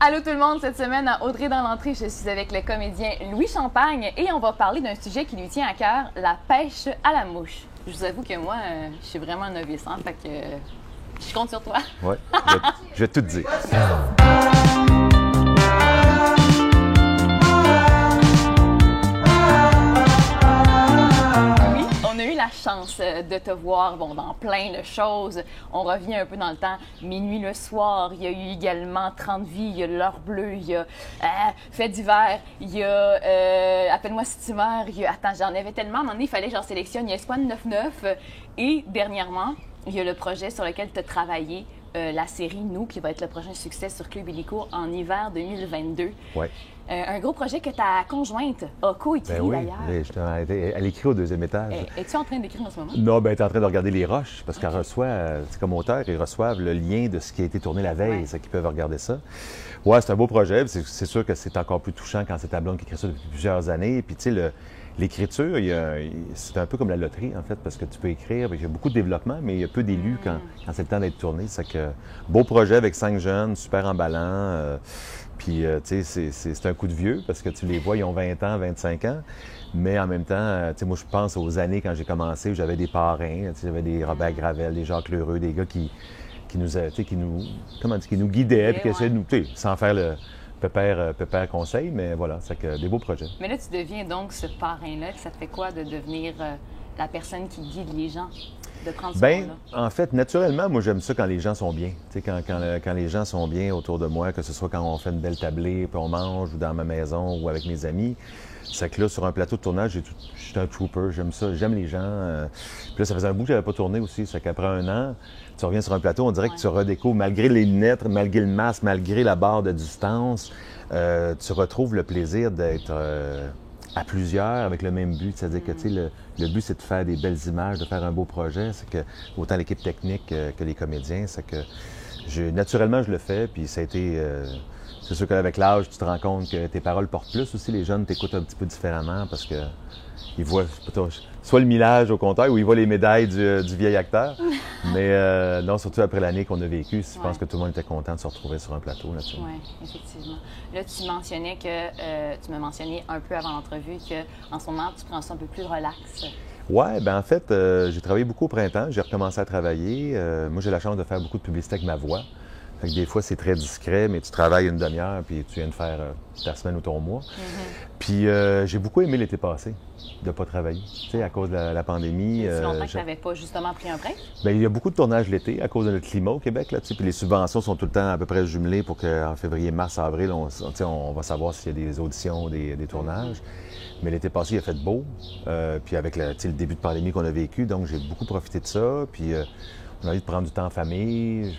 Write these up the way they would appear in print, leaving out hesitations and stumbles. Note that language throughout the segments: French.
Allô tout le monde, cette semaine à Audrey dans l'entrée, je suis avec le comédien Louis Champagne et on va parler d'un sujet qui lui tient à cœur, la pêche à la mouche. Je vous avoue que moi, je suis vraiment novice, fait que je compte sur toi. Oui, je vais tout dire. Oui, on a eu la chance de te voir dans plein de choses. On revient un peu dans le temps. Minuit le soir, il y a eu également 30 vies, il y a l'heure bleue, il y a Fait d'hiver, il y a Appelle-moi si tu meurs, il y a... Attends, j'en avais tellement, à un moment donné, il fallait que j'en sélectionne. Il y a Espoir 99 et dernièrement, il y a le projet sur lequel tu as travaillé, la série Nous, qui va être le prochain succès sur Club Illico en hiver 2022. Oui. Un gros projet que ta conjointe a co-écrit d'ailleurs. Elle écrit au deuxième étage. Es-tu en train d'écrire en ce moment? Non, ben elle est en train de regarder les roches parce qu'elle reçoit, c'est comme auteur, ils reçoivent le lien de ce qui a été tourné la veille, c'est qu'ils peuvent regarder ça. Ouais, c'est un beau projet. C'est sûr que c'est encore plus touchant quand c'est ta blonde qui écrit ça depuis plusieurs années. Puis tu sais, l'écriture, c'est un peu comme la loterie, en fait, parce que tu peux écrire, il y a beaucoup de développement, mais il y a peu d'élus quand c'est le temps d'être tourné. C'est que beau projet avec 5 jeunes, super emballant. Puis, tu sais, c'est un coup de vieux parce que tu les vois, ils ont 20 ans, 25 ans. Mais en même temps, tu sais, moi, je pense aux années quand j'ai commencé où j'avais des parrains, tu sais, j'avais des Robert Gravel, des Jacques Lheureux, des gars qui nous guidaient, puis qui essayaient de nous, tu sais, sans faire le pépère conseil, mais voilà, c'est que des beaux projets. Mais là, tu deviens donc ce parrain-là. Ça te fait quoi de devenir la personne qui guide les gens, de prendre ce rôle-là? En fait, naturellement, moi, j'aime ça quand les gens sont bien. Tu sais, quand les gens sont bien autour de moi, que ce soit quand on fait une belle tablée, puis on mange, ou dans ma maison, ou avec mes amis. C'est que là, sur un plateau de tournage, je suis un trooper, j'aime ça, j'aime les gens. Puis là, ça faisait un bout que j'avais pas tourné aussi. C'est qu'après un an, tu reviens sur un plateau, on dirait que tu redécouvres, malgré les lunettes, malgré le masque, malgré la barre de distance, tu retrouves le plaisir d'être à plusieurs avec le même but. C'est-à-dire que, tu sais, le but, c'est de faire des belles images, de faire un beau projet. C'est que, autant l'équipe technique que les comédiens, c'est que naturellement, je le fais, puis ça a été... c'est sûr qu'avec l'âge, tu te rends compte que tes paroles portent plus aussi. Les jeunes t'écoutent un petit peu différemment parce que ils voient soit le millage au compteur ou ils voient les médailles du vieil acteur. Mais non, surtout après l'année qu'on a vécue, je pense que tout le monde était content de se retrouver sur un plateau là-dessus. Oui, effectivement. Là, tu mentionnais tu m'as mentionné un peu avant l'entrevue qu'en ce moment, tu prends ça un peu plus relax. Oui, bien en fait, j'ai travaillé beaucoup au printemps. J'ai recommencé à travailler. Moi, j'ai la chance de faire beaucoup de publicité avec ma voix. Fait que des fois, c'est très discret, mais tu travailles une demi-heure puis tu viens de faire ta semaine ou ton mois. Puis j'ai beaucoup aimé l'été passé de ne pas travailler, tu sais, à cause de la pandémie. Ça fait longtemps que tu n'avais pas justement pris un break? Bien, il y a beaucoup de tournages l'été à cause de notre climat au Québec, là, tu sais, puis les subventions sont tout le temps à peu près jumelées pour qu'en février, mars, avril, on va savoir s'il y a des auditions, des tournages. Mais l'été passé, il a fait beau, puis avec le début de pandémie qu'on a vécu, donc j'ai beaucoup profité de ça, puis on a envie de prendre du temps en famille,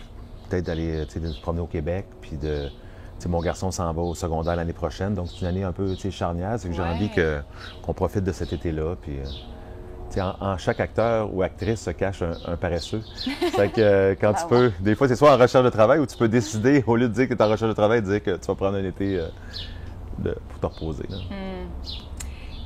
peut-être d'aller se promener au Québec, puis mon garçon s'en va au secondaire l'année prochaine, donc c'est une année un peu charnière, c'est que j'ai envie qu'on profite de cet été-là, puis en chaque acteur ou actrice se cache un paresseux. Fait que quand tu peux, des fois c'est soit en recherche de travail ou tu peux décider, au lieu de dire que tu es en recherche de travail, de dire que tu vas prendre un été pour te reposer. Là.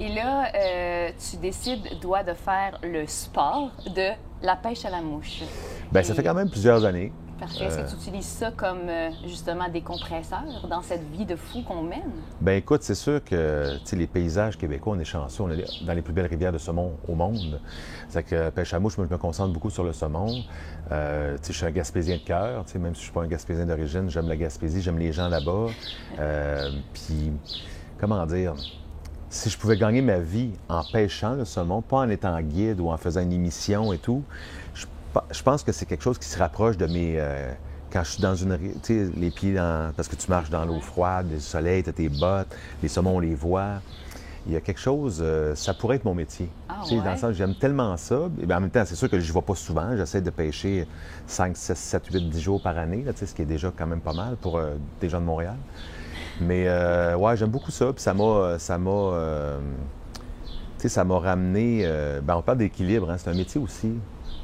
Et là, tu décides, de faire le sport de la pêche à la mouche. Bien, ça fait quand même plusieurs années. Parfait. Est-ce que tu utilises ça comme, justement, décompresseur dans cette vie de fou qu'on mène? Bien, écoute, c'est sûr que, les paysages québécois, on est chanceux. On est dans les plus belles rivières de saumon au monde. C'est que pêche à mouche, moi, je me concentre beaucoup sur le saumon. Je suis un Gaspésien de cœur. Même si je ne suis pas un Gaspésien d'origine, j'aime la Gaspésie, j'aime les gens là-bas. Puis, comment dire... Si je pouvais gagner ma vie en pêchant le saumon, pas en étant guide ou en faisant une émission et tout, je pense que c'est quelque chose qui se rapproche de mes... quand je suis dans une... Tu sais, les pieds dans... Parce que tu marches dans l'eau froide, le soleil, tu as tes bottes, les saumons, on les voit. Il y a quelque chose... ça pourrait être mon métier. Dans le sens, j'aime tellement ça. Et bien, en même temps, c'est sûr que je ne vais pas souvent. J'essaie de pêcher 5, 6, 7, 8, 10 jours par année, là, ce qui est déjà quand même pas mal pour des gens de Montréal. Mais ouais, j'aime beaucoup ça. Puis ça m'a ramené... on parle d'équilibre, hein, c'est un métier aussi.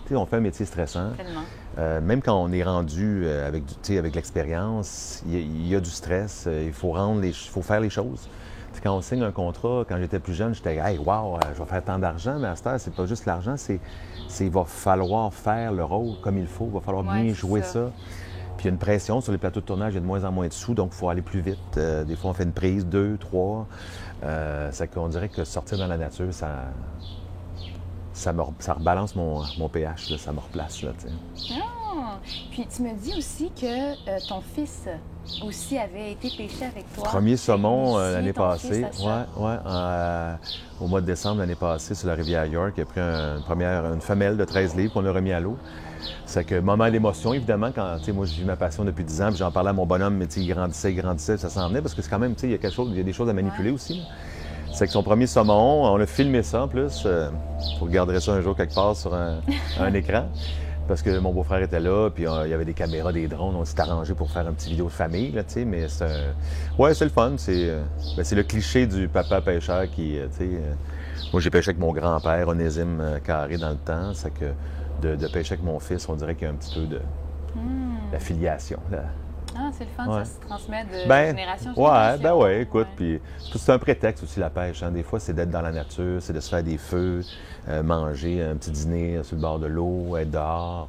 T'sais, on fait un métier stressant. Tellement. Même quand on est rendu avec l'expérience, il y a du stress. Il faut faire les choses. T'sais, quand on signe un contrat, quand j'étais plus jeune, j'étais « Hey, wow, je vais faire tant d'argent », mais à cette heure, c'est pas juste l'argent, il va falloir faire le rôle comme il faut, il va falloir bien jouer ça. Puis il y a une pression sur les plateaux de tournage, il y a de moins en moins de sous, donc il faut aller plus vite. Des fois, on fait une prise, 2, 3. C'est qu'on dirait que sortir dans la nature, ça rebalance mon pH, là, ça me replace. Là, Ah! Puis tu me dis aussi que ton fils aussi avait été pêché avec toi. Premier saumon Initié l'année ton passée, fils à ça. au mois de décembre l'année passée, sur la rivière York, il a pris une femelle de 13 livres qu'on a remis à l'eau. C'est que moment d'émotion, évidemment, quand, tu sais, moi, j'ai eu ma passion depuis 10 ans, puis j'en parlais à mon bonhomme, mais tu sais, il grandissait, ça s'en venait, parce que c'est quand même, tu sais, il y a des choses à manipuler aussi, là. C'est que son premier saumon, on a filmé ça en plus. Vous regarderez ça un jour quelque part sur un écran. Parce que mon beau-frère était là, puis il y avait des caméras, des drones. On s'est arrangé pour faire une petite vidéo de famille, là, tu sais. Mais c'est le fun. C'est le cliché du papa pêcheur qui, tu sais... moi, j'ai pêché avec mon grand-père, Onésime Carré, dans le temps. C'est que de pêcher avec mon fils, on dirait qu'il y a un petit peu d'affiliation, là. Ah, c'est le fun, Ouais. ça se transmet de génération en Ouais, génération. ouais, écoute, puis c'est un prétexte aussi la pêche. Hein. Des fois, c'est d'être dans la nature, c'est de se faire des feux, manger un petit dîner sur le bord de l'eau, être dehors.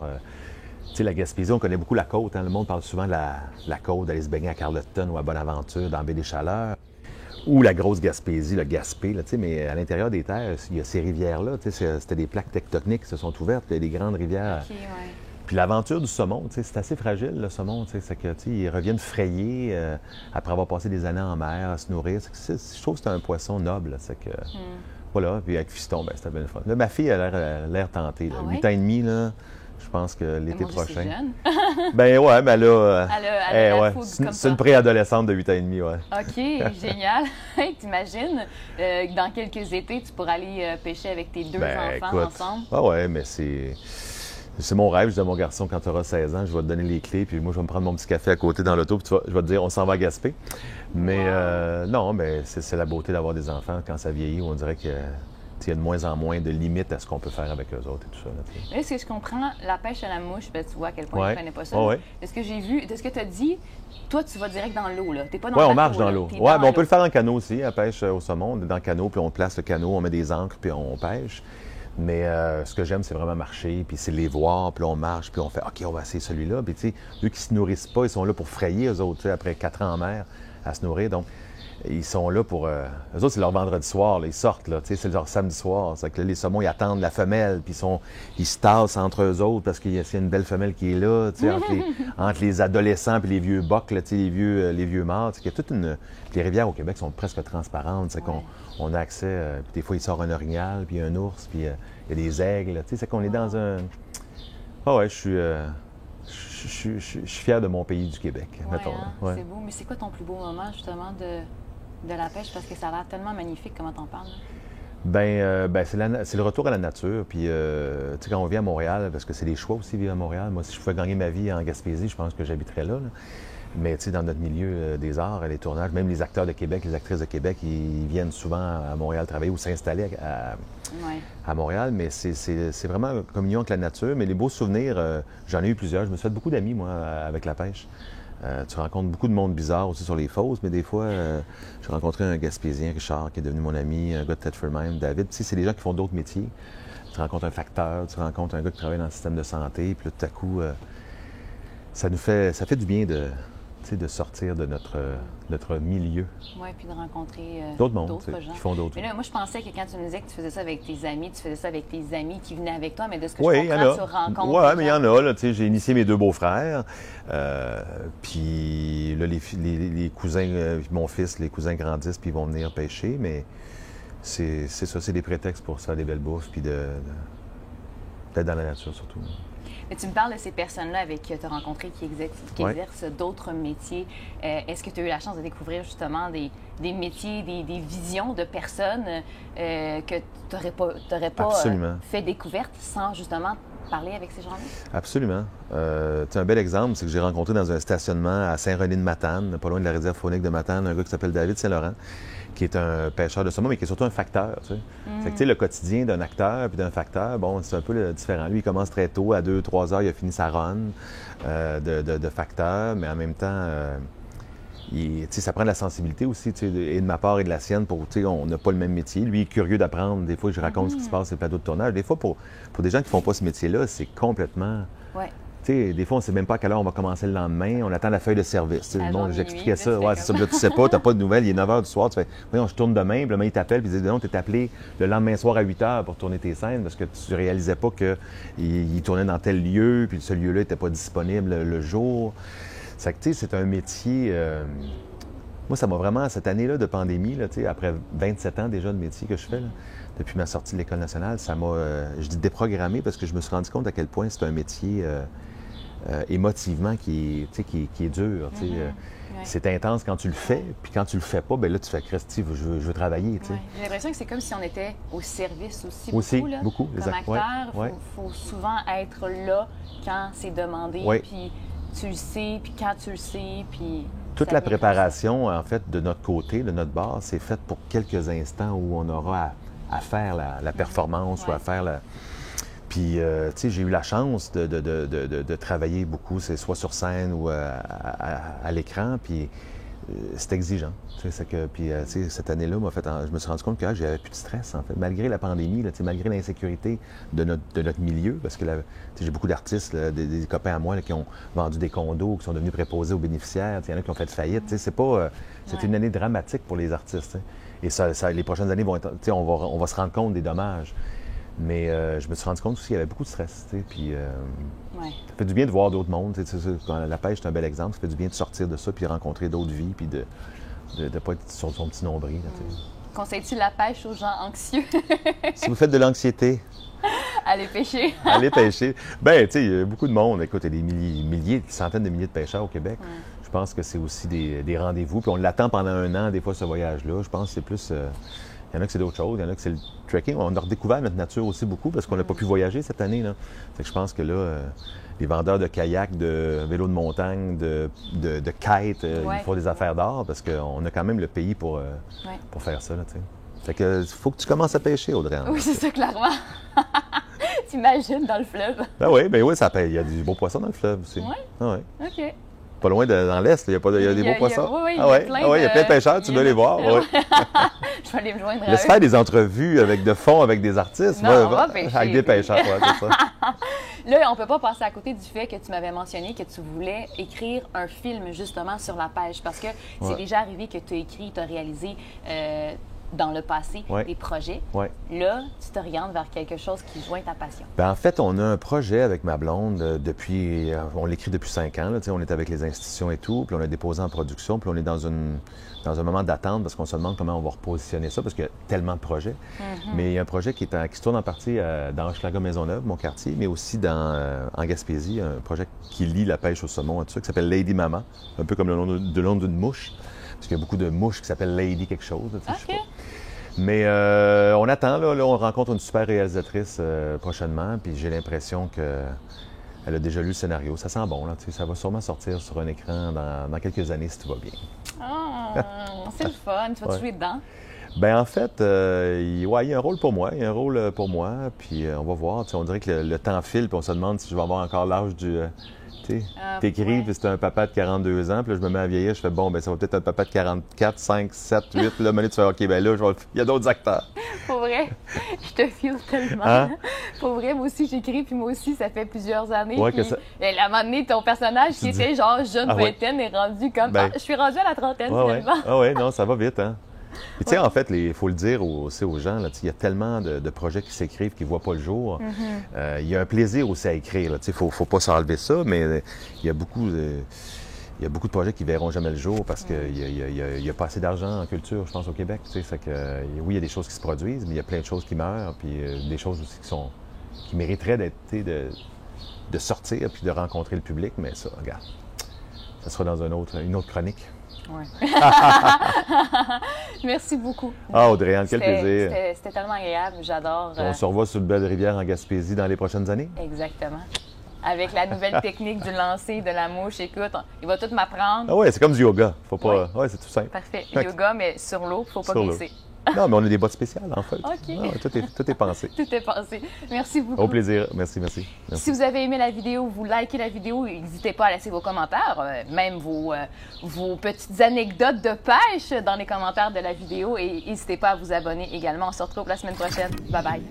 Tu sais, la Gaspésie, on connaît beaucoup la côte. Hein. Le monde parle souvent de la côte, d'aller se baigner à Carleton ou à Bonaventure, dans la baie des Chaleurs. Ou la grosse Gaspésie, le Gaspé, là, tu sais, mais à l'intérieur des terres, il y a ces rivières-là. Tu sais, c'était des plaques tectoniques qui se sont ouvertes, il y a des grandes rivières. OK, ouais. Puis l'aventure du saumon, tu sais, c'est assez fragile, le saumon. Tu sais, c'est que, tu sais, ils reviennent frayés après avoir passé des années en mer à se nourrir. Je trouve que c'est un poisson noble. Là, c'est que, voilà, puis avec Fiston, ben, c'était bien le fun. Là, ma fille a l'air tentée. Là. Ah ouais? 8 ans et demi, là, je pense que l'été Mon Dieu, c'est prochain. jeune. Ben ouais, mais là, Elle a la ouais, fougue c'est comme c'est une ça. préadolescente de 8 ans et demi, ouais. OK, génial. Hey, t'imagines, dans quelques étés, tu pourras aller pêcher avec tes deux enfants ensemble? Ah ouais, mais c'est mon rêve. Je dis à mon garçon, quand tu auras 16 ans, je vais te donner les clés, puis moi, je vais me prendre mon petit café à côté dans l'auto, puis je vais te dire, on s'en va à Gaspé. Mais non, mais c'est la beauté d'avoir des enfants quand ça vieillit, où on dirait que il y a de moins en moins de limites à ce qu'on peut faire avec eux autres et tout ça. Là, Mais là, ce que je comprends, la pêche à la mouche, ben, tu vois à quel point Ouais. je ne connais pas ça. Ouais, ouais. De ce que j'ai vu, de ce que tu as dit, toi, tu vas direct dans l'eau, là. T'es pas dans Oui, le on marche bateau, dans là. l'eau. T'es Oui, dans mais on peut l'eau. le faire en canot aussi, à pêche au saumon. On est dans le canot, puis on place le canot, on met des ancres, puis on pêche. Mais ce que j'aime, c'est vraiment marcher, puis c'est les voir, puis là, on marche, puis on fait « OK, on va essayer celui-là ». Puis, tu sais, eux qui se nourrissent pas, ils sont là pour frayer, eux autres, tu sais, après 4 ans en mer, à se nourrir. Donc, ils sont là pour... eux autres, c'est leur vendredi soir, là, ils sortent, là, tu sais, c'est leur samedi soir. C'est que là, les saumons, ils attendent la femelle, puis ils se tassent entre eux autres parce qu'il y a une belle femelle qui est là, tu sais, entre les adolescents puis les vieux bocs, là, tu sais, les vieux mâts. Tu sais, il y a toute une... Puis les rivières au Québec sont presque transparentes, c'est qu'on a accès... puis des fois, il sort un orignal, puis un ours, puis il y a des aigles, tu sais, c'est qu'on est dans un... Ah ouais, je suis fier de mon pays du Québec, mettons. Hein, Ouais. c'est beau. Mais c'est quoi ton plus beau moment, justement, de la pêche? Parce que ça a l'air tellement magnifique, comment t'en parles. Là. C'est le retour à la nature. Puis, tu sais, quand on vit à Montréal, parce que c'est des choix aussi, vivre à Montréal. Moi, si je pouvais gagner ma vie en Gaspésie, je pense que j'habiterais là. Mais, tu sais, dans notre milieu des arts, les tournages, même les acteurs de Québec, les actrices de Québec, ils viennent souvent à Montréal travailler ou s'installer à Montréal. Mais c'est vraiment une communion avec la nature. Mais les beaux souvenirs, j'en ai eu plusieurs. Je me suis fait beaucoup d'amis, moi, avec la pêche. Tu rencontres beaucoup de monde bizarre aussi sur les fosses, mais des fois, j'ai rencontré un Gaspésien, Richard, qui est devenu mon ami, un gars de Thetford même, David. Tu sais, c'est des gens qui font d'autres métiers. Tu rencontres un facteur, tu rencontres un gars qui travaille dans le système de santé, puis là, tout à coup, ça fait du bien de sortir de notre milieu. Oui, puis de rencontrer D'autres mondes, gens. qui font d'autres Mais là, moi, je pensais que quand tu me disais que tu faisais ça avec tes amis, tu faisais ça avec tes amis qui venaient avec toi, mais de ce que Oui, je il y en comprends, a. tu rencontres. Oui, mais il y en a. Là, tu sais, j'ai initié mes 2 beaux-frères. Puis là, les cousins, mon fils, les cousins grandissent, puis ils vont venir pêcher. Mais c'est ça, c'est des prétextes pour se faire des belles bouffes, puis d'être dans la nature surtout. Mais tu me parles de ces personnes-là avec qui tu as rencontré qui exercent d'autres métiers. Est-ce que tu as eu la chance de découvrir justement des métiers, des visions de personnes que tu n'aurais pas fait découverte sans justement parler avec ces gens-là? Absolument. Un bel exemple, c'est que j'ai rencontré dans un stationnement à Saint-René-de-Matane, pas loin de la réserve faunique de Matane, un gars qui s'appelle David Saint-Laurent, qui est un pêcheur de saumon, mais qui est surtout un facteur. Tu sais. Fait que, tu sais, le quotidien d'un acteur puis d'un facteur, bon, c'est un peu différent. Lui, il commence très tôt, à 2-3 heures, il a fini sa run de facteur, mais en même temps, ça prend de la sensibilité aussi, et de ma part et de la sienne, on n'a pas le même métier. Lui, il est curieux d'apprendre. Des fois, je raconte ce qui se passe sur le plateau de tournage. Des fois, pour des gens qui ne font pas ce métier-là, c'est complètement sais, des fois, on ne sait même pas à quelle heure on va commencer le lendemain. On attend la feuille de service. Tu sais, bon, j'expliquais minuit, ça. Ouais, c'est ça. Puis là, tu sais pas, tu n'as pas de nouvelles. Il est 9 h du soir. Tu fais, voyons, je tourne demain. Puis là, il t'appelle. Puis il dit, non, tu es appelé le lendemain soir à 8 h pour tourner tes scènes parce que tu réalisais pas qu'il tournait dans tel lieu. Puis ce lieu-là n'était pas disponible le jour. C'est que, tu sais, c'est un métier. Moi, ça m'a vraiment, cette année-là de pandémie, là, tu sais, après 27 ans déjà de métier que je fais, là, depuis ma sortie de l'École nationale, ça m'a, je dis déprogrammé parce que je me suis rendu compte à quel point c'est un métier émotivement qui est dur. Tu sais. C'est intense quand tu le fais, puis quand tu le fais pas, bien là, tu fais Christy, je veux travailler. Tu sais. J'ai l'impression que c'est comme si on était au service aussi beaucoup. Là. Beaucoup. Comme acteur, faut souvent être là quand c'est demandé, puis tu le sais, puis quand tu le sais, puis... Toute la préparation, en fait, de notre côté, de notre bar, c'est faite pour quelques instants où on aura à faire la performance ou à faire la... Puis, tu sais, j'ai eu la chance de travailler beaucoup, c'est soit sur scène ou à l'écran, puis c'est exigeant. Puis, cette année-là, je me suis rendu compte que j'avais plus de stress, en fait, malgré la pandémie, là, malgré l'insécurité de notre milieu, parce que j'ai beaucoup d'artistes, là, des copains à moi là, qui ont vendu des condos, qui sont devenus préposés aux bénéficiaires, il y en a qui ont fait faillite. C'est une année dramatique pour les artistes. Et les prochaines années vont être, on va se rendre compte des dommages. Mais je me suis rendu compte aussi qu'il y avait beaucoup de stress. Puis ça fait du bien de voir d'autres mondes. La pêche, c'est un bel exemple. Ça fait du bien de sortir de ça puis de rencontrer d'autres vies puis de ne pas être sur son petit nombril. Conseilles-tu la pêche aux gens anxieux? Si vous faites de l'anxiété... Allez pêcher. Allez pêcher. Bien, tu sais, il y a beaucoup de monde. Écoute, il y a des milliers, des centaines de milliers de pêcheurs au Québec. Je pense que c'est aussi des rendez-vous. Puis on l'attend pendant un an, des fois, ce voyage-là. Je pense que c'est plus... Il y en a que c'est d'autres choses, il y en a que c'est le trekking. On a redécouvert notre nature aussi beaucoup parce qu'on n'a pas pu voyager cette année. Là. Fait que je pense que là, les vendeurs de kayaks, de vélos de montagne, de kites, il faut des affaires d'or parce qu'on a quand même le pays pour faire ça. Là, fait que faut que tu commences à pêcher, Audrey. Oui, c'est ça, clairement. T'imagines dans le fleuve. Ben oui, ça paye. Il y a du beau poisson dans le fleuve aussi. Oui? Ah, oui. OK. Pas loin dans l'Est, il y a des beaux poissons. Il y a plein de pêcheurs, tu dois les voir. Je vais aller me joindre à eux. Laisse faire des entrevues avec des artistes. Non, on va pêcher. Avec des pêcheurs, c'est ça. Là, on ne peut pas passer à côté du fait que tu m'avais mentionné que tu voulais écrire un film justement sur la pêche parce que c'est déjà arrivé que tu as écrit, tu as réalisé dans le passé des projets. Là, tu t'orientes vers quelque chose qui joint ta passion. Bien, en fait, on a un projet avec ma blonde on l'écrit depuis 5 ans. Là, on est avec les institutions et tout, puis on l'a déposé en production, puis on est dans un moment d'attente parce qu'on se demande comment on va repositionner ça parce qu'il y a tellement de projets. Mais il y a un projet qui se tourne en partie dans Hochelaga-Maisonneuve, mon quartier, mais aussi en Gaspésie, un projet qui lie la pêche au saumon et tout ça, qui s'appelle Lady Mama, un peu comme le nom d'une mouche. Parce qu'il y a beaucoup de mouches qui s'appellent Lady quelque chose. Je sais pas. Mais on attend, là, on rencontre une super réalisatrice prochainement, puis j'ai l'impression qu'elle a déjà lu le scénario. Ça sent bon, là, ça va sûrement sortir sur un écran dans quelques années si tout va bien. C'est le fun. Tu vas te jouer dedans? Bien, en fait, il y a un rôle pour moi. Il y a un rôle pour moi, puis on va voir. On dirait que le temps file, puis on se demande si je vais avoir encore l'âge du... T'écris, puis c'est un papa de 42 ans, puis là, je me mets à vieillir, je fais bon, ben ça va peut-être être un papa de 44, 5, 7, 8, là, tu fais OK, ben là, il y a d'autres acteurs. Pour vrai, je te file tellement. Pour vrai, moi aussi, j'écris, puis moi aussi, ça fait plusieurs années. Ouais, puis, à un moment donné, ton personnage qui était genre jeune vingtaine est rendu comme, je suis rendu à la trentaine, finalement. Ah ouais, non, ça va vite, hein. Puis, tu sais, en fait, il faut le dire aussi aux gens, il y a tellement de projets qui s'écrivent qui ne voient pas le jour. Il y a un plaisir aussi à écrire. Il ne faut pas s'enlever ça, mais il y a beaucoup de projets qui ne verront jamais le jour parce qu'il n'y a pas assez d'argent en culture, je pense, au Québec. Fait que, oui, il y a des choses qui se produisent, mais il y a plein de choses qui meurent, puis des choses aussi qui mériteraient de sortir puis de rencontrer le public. Mais ça, regarde, ça sera dans une autre chronique. Merci beaucoup. Audrey-Anne, quel plaisir. C'était tellement agréable, j'adore. On se revoit sur le belle rivière en Gaspésie dans les prochaines années? Exactement. Avec la nouvelle technique du lancer, de la mouche, écoute, il va tout m'apprendre. Ah ouais, c'est comme du yoga. Faut pas... Ouais, c'est tout simple. Parfait. Yoga, mais sur l'eau, faut pas glisser. Non, mais on a des bottes spéciales, en fait. OK. Tout est pensé. Tout est pensé. Merci beaucoup. Au plaisir. Merci. Si vous avez aimé la vidéo, vous likez la vidéo, n'hésitez pas à laisser vos commentaires, même vos petites anecdotes de pêche dans les commentaires de la vidéo et n'hésitez pas à vous abonner également. On se retrouve la semaine prochaine. Bye bye.